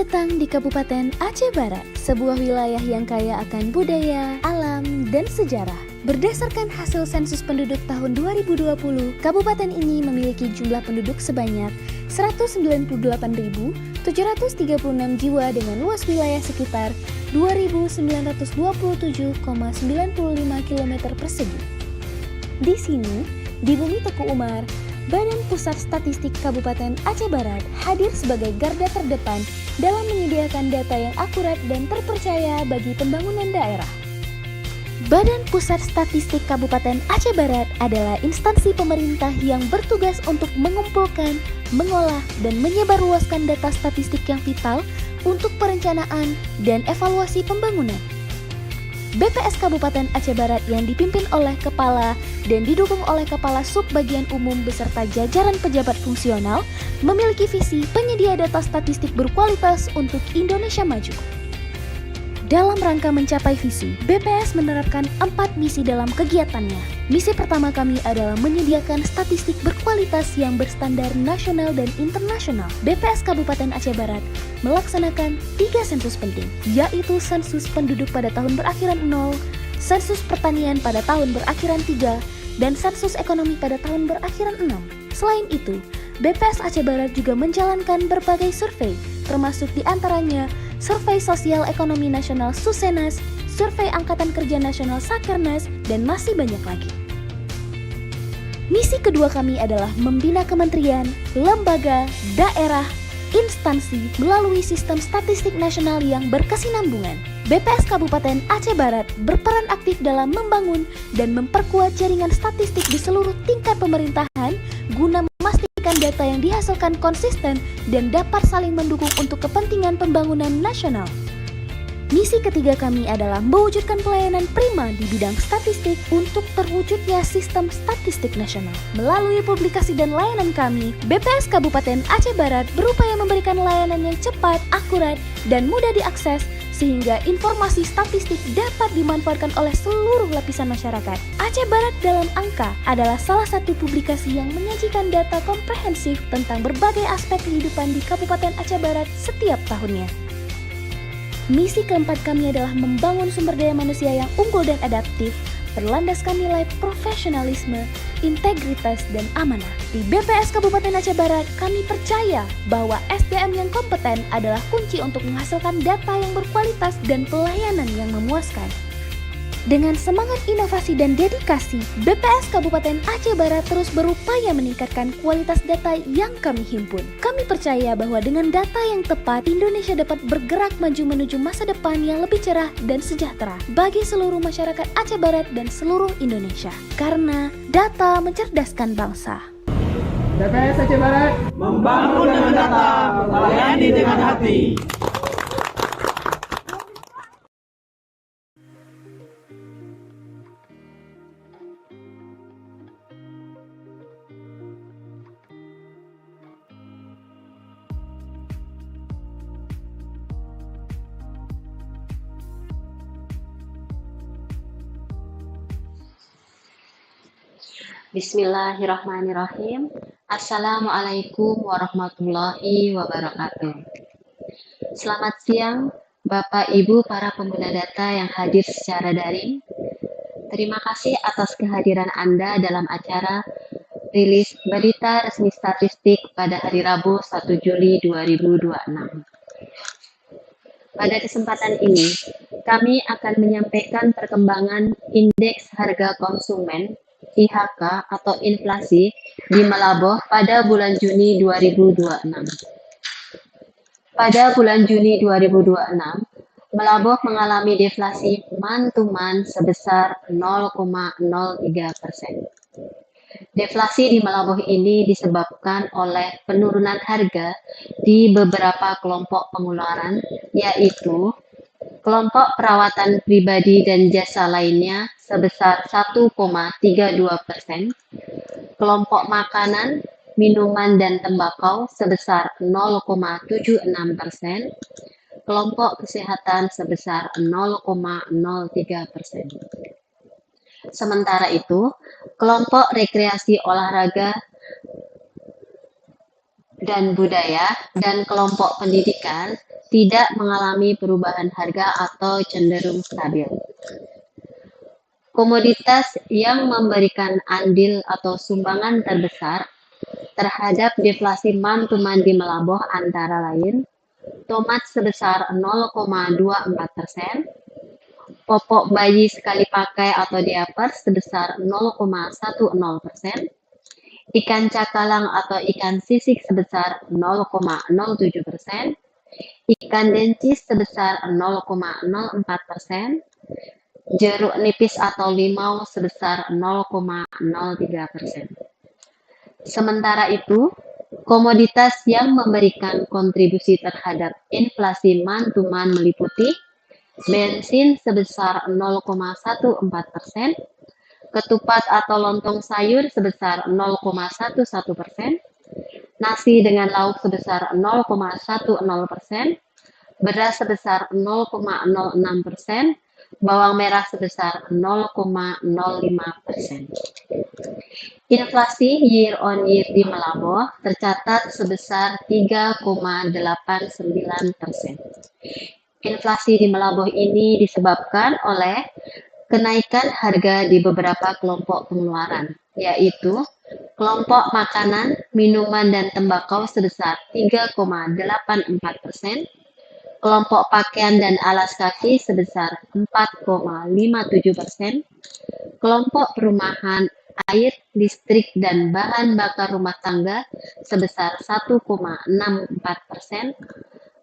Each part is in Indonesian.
datang di Kabupaten Aceh Barat, sebuah wilayah yang kaya akan budaya, alam, dan sejarah. Berdasarkan hasil sensus penduduk tahun 2020, kabupaten ini memiliki jumlah penduduk sebanyak 198.736 jiwa dengan luas wilayah sekitar 2.927,95 km persegi. Di sini, di Bumi Teku Umar, Badan Pusat Statistik Kabupaten Aceh Barat hadir sebagai garda terdepan dalam menyediakan data yang akurat dan terpercaya bagi pembangunan daerah. Badan Pusat Statistik Kabupaten Aceh Barat adalah instansi pemerintah yang bertugas untuk mengumpulkan, mengolah, dan menyebarluaskan data statistik yang vital untuk perencanaan dan evaluasi pembangunan. BPS Kabupaten Aceh Barat yang dipimpin oleh Kepala dan didukung oleh Kepala Subbagian Umum beserta jajaran pejabat fungsional memiliki visi penyedia data statistik berkualitas untuk Indonesia maju. Dalam rangka mencapai visi, BPS menerapkan 4 misi dalam kegiatannya. Misi pertama kami adalah menyediakan statistik berkualitas yang berstandar nasional dan internasional. BPS Kabupaten Aceh Barat melaksanakan 3 sensus penting, yaitu sensus penduduk pada tahun berakhiran 0, sensus pertanian pada tahun berakhiran 3, dan sensus ekonomi pada tahun berakhiran 6. Selain itu, BPS Aceh Barat juga menjalankan berbagai survei, termasuk diantaranya Survei Sosial Ekonomi Nasional Susenas, Survei Angkatan Kerja Nasional Sakernas, dan masih banyak lagi. Misi kedua kami adalah membina kementerian, lembaga, daerah, instansi melalui sistem statistik nasional yang berkesinambungan. BPS Kabupaten Aceh Barat berperan aktif dalam membangun dan memperkuat jaringan statistik di seluruh tingkat pemerintahan guna memastikan data yang dihasilkan konsisten dan dapat saling mendukung untuk kepentingan pembangunan nasional. Misi ketiga kami adalah mewujudkan pelayanan prima di bidang statistik untuk terwujudnya sistem statistik nasional. Melalui publikasi dan layanan kami, BPS Kabupaten Aceh Barat berupaya memberikan layanan yang cepat, akurat, dan mudah diakses sehingga informasi statistik dapat dimanfaatkan oleh seluruh lapisan masyarakat. Aceh Barat dalam Angka adalah salah satu publikasi yang menyajikan data komprehensif tentang berbagai aspek kehidupan di Kabupaten Aceh Barat setiap tahunnya. Misi keempat kami adalah membangun sumber daya manusia yang unggul dan adaptif, berlandaskan nilai profesionalisme, integritas, dan amanah. Di BPS Kabupaten Aceh Barat, kami percaya bahwa SDM yang kompeten adalah kunci untuk menghasilkan data yang berkualitas dan pelayanan yang memuaskan. Dengan semangat inovasi dan dedikasi, BPS Kabupaten Aceh Barat terus berupaya meningkatkan kualitas data yang kami himpun. Kami percaya bahwa dengan data yang tepat, Indonesia dapat bergerak maju menuju masa depan yang lebih cerah dan sejahtera bagi seluruh masyarakat Aceh Barat dan seluruh Indonesia. Karena data mencerdaskan bangsa. BPS Aceh Barat membangun dengan data, melayani dengan hati. Bismillahirrahmanirrahim. Assalamualaikum warahmatullahi wabarakatuh. Selamat siang, Bapak Ibu para pengguna data yang hadir secara daring. Terima kasih atas kehadiran Anda dalam acara rilis berita resmi statistik pada hari Rabu 1 Juli 2026. Pada kesempatan ini, kami akan menyampaikan perkembangan Indeks Harga Konsumen IHK atau inflasi di Meulaboh pada bulan Juni 2026. Pada bulan Juni 2026, Meulaboh mengalami deflasi month-to-month sebesar 0,03%. Deflasi di Meulaboh ini disebabkan oleh penurunan harga di beberapa kelompok pengeluaran, yaitu kelompok perawatan pribadi dan jasa lainnya sebesar 1,32%, kelompok makanan, minuman, dan tembakau sebesar 0,76%, kelompok kesehatan sebesar 0,03%. Sementara itu, kelompok rekreasi olahraga dan budaya dan kelompok pendidikan tidak mengalami perubahan harga atau cenderung stabil. Komoditas yang memberikan andil atau sumbangan terbesar terhadap deflasi man-to-man di Melaboh antara lain tomat sebesar 0,24%, popok bayi sekali pakai atau diaper sebesar 0,10%, ikan cakalang atau ikan sisik sebesar 0,07%, ikan dencis sebesar 0,04%, jeruk nipis atau limau sebesar 0,03%. Sementara itu, komoditas yang memberikan kontribusi terhadap inflasi man-to-man meliputi bensin sebesar 0,14%, ketupat atau lontong sayur sebesar 0,11%, nasi dengan lauk sebesar 0,10%, beras sebesar 0,06%, bawang merah sebesar 0,05%. Inflasi year on year di Melaboh tercatat sebesar 3,89%. Inflasi di Melaboh ini disebabkan oleh kenaikan harga di beberapa kelompok pengeluaran, yaitu kelompok makanan, minuman, dan tembakau sebesar 3,84%, kelompok pakaian dan alas kaki sebesar 4,57%, kelompok perumahan, air, listrik, dan bahan bakar rumah tangga sebesar 1,64%,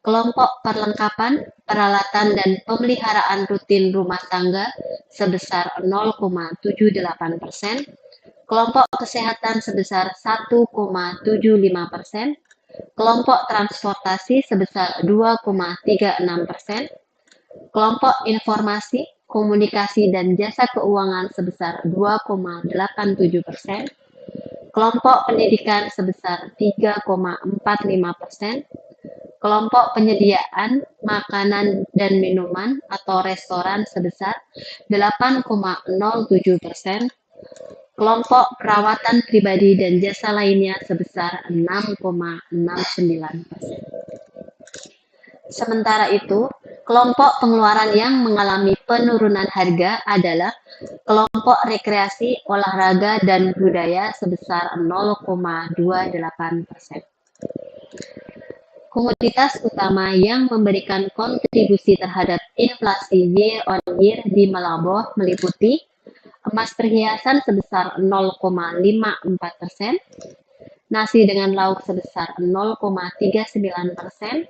kelompok perlengkapan, peralatan, dan pemeliharaan rutin rumah tangga sebesar 0,78%, kelompok kesehatan sebesar 1,75%, kelompok transportasi sebesar 2,36%, kelompok informasi, komunikasi, dan jasa keuangan sebesar 2,87%, kelompok pendidikan sebesar 3,45%, kelompok penyediaan makanan dan minuman atau restoran sebesar 8,07%, kelompok perawatan pribadi dan jasa lainnya sebesar 6,69%. Sementara itu, kelompok pengeluaran yang mengalami penurunan harga adalah kelompok rekreasi, olahraga, dan budaya sebesar 0,28%. Komoditas utama yang memberikan kontribusi terhadap inflasi year on year di Melaboh meliputi emas perhiasan sebesar 0,54%, nasi dengan lauk sebesar 0,39%,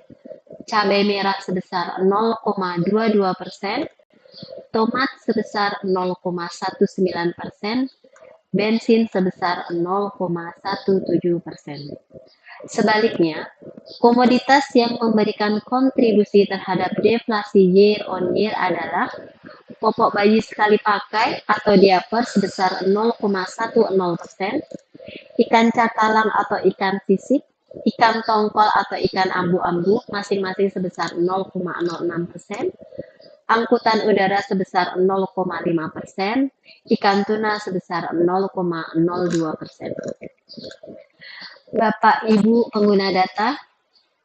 cabai merah sebesar 0,22%, tomat sebesar 0,19%, bensin sebesar 0,17%. Sebaliknya, komoditas yang memberikan kontribusi terhadap deflasi year on year adalah popok bayi sekali pakai atau diaper sebesar 0,10%, ikan cakalang atau ikan sisik, ikan tongkol atau ikan abu-abu masing-masing sebesar 0,06%, angkutan udara sebesar 0,5%, ikan tuna sebesar 0,02%. Bapak Ibu pengguna data,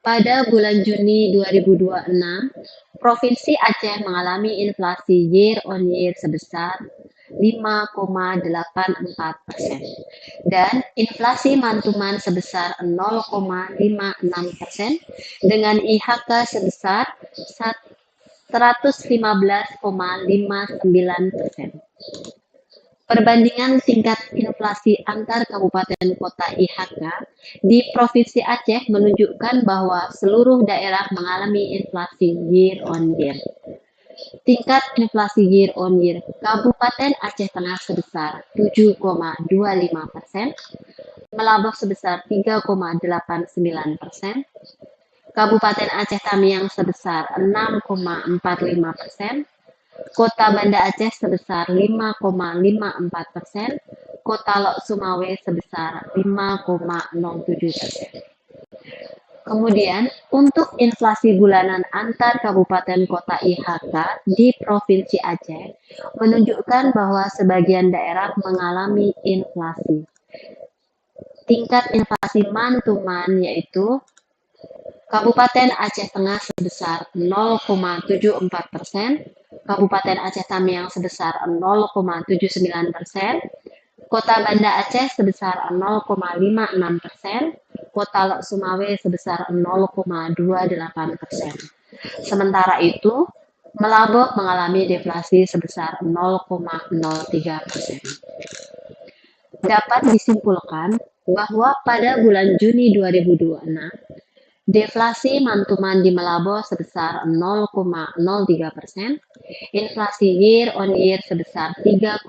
pada bulan Juni 2026, Provinsi Aceh mengalami inflasi year on year sebesar 5,84% dan inflasi man-to-man sebesar 0,56% dengan IHK sebesar 115,59%. Perbandingan tingkat inflasi antar kabupaten kota IHK di Provinsi Aceh menunjukkan bahwa seluruh daerah mengalami inflasi year on year. Tingkat inflasi year on year Kabupaten Aceh Tengah sebesar 7,25%, Melaboh sebesar 3,89%, Kabupaten Aceh Tamiang sebesar 6,45%, Kota Banda Aceh sebesar 5,54%, Kota Lok Sumawe sebesar 5,07%. Kemudian, untuk inflasi bulanan antar kabupaten kota IHK di Provinsi Aceh menunjukkan bahwa sebagian daerah mengalami inflasi. Tingkat inflasi man-to-man yaitu Kabupaten Aceh Tengah sebesar 0,74%, Kabupaten Aceh Tamiang sebesar 0,79%, Kota Banda Aceh sebesar 0,56%, Kota Lok Sumawe sebesar 0,28%. Sementara itu, Melavok mengalami deflasi sebesar 0,03%. Dapat disimpulkan bahwa pada bulan Juni 2026, deflasi mantuman di Malabo sebesar 0,03%, inflasi year on year sebesar 3,89%,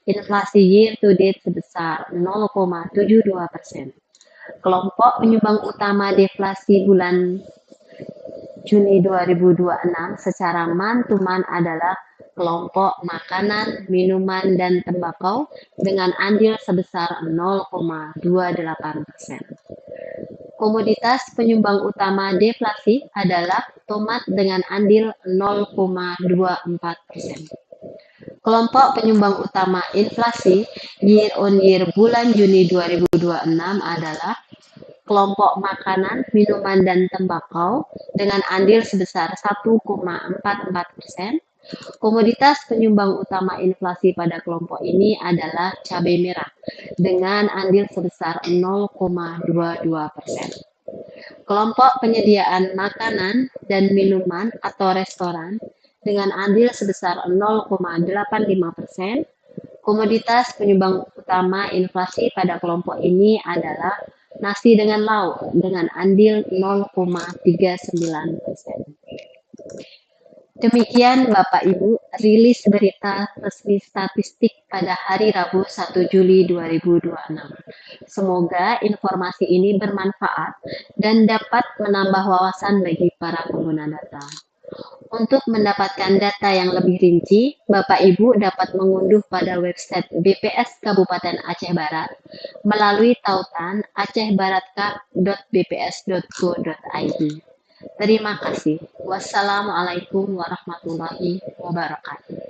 inflasi year to date sebesar 0,72%. Kelompok penyumbang utama deflasi bulan Juni 2026 secara mantuman adalah kelompok makanan, minuman, dan tembakau dengan andil sebesar 0,28%. Komoditas penyumbang utama deflasi adalah tomat dengan andil 0,24%. Kelompok penyumbang utama inflasi year on year bulan Juni 2026 adalah kelompok makanan, minuman, dan tembakau dengan andil sebesar 1,44%. Komoditas penyumbang utama inflasi pada kelompok ini adalah cabai merah dengan andil sebesar 0,22%. Kelompok penyediaan makanan dan minuman atau restoran dengan andil sebesar 0,85%. Komoditas penyumbang utama inflasi pada kelompok ini adalah nasi dengan lauk dengan andil 0,39%. Demikian Bapak Ibu, rilis berita resmi statistik pada hari Rabu 1 Juli 2026. Semoga informasi ini bermanfaat dan dapat menambah wawasan bagi para pengguna data. Untuk mendapatkan data yang lebih rinci, Bapak Ibu dapat mengunduh pada website BPS Kabupaten Aceh Barat melalui tautan acehbaratka.bps.go.id. Terima kasih. Wassalamualaikum warahmatullahi wabarakatuh.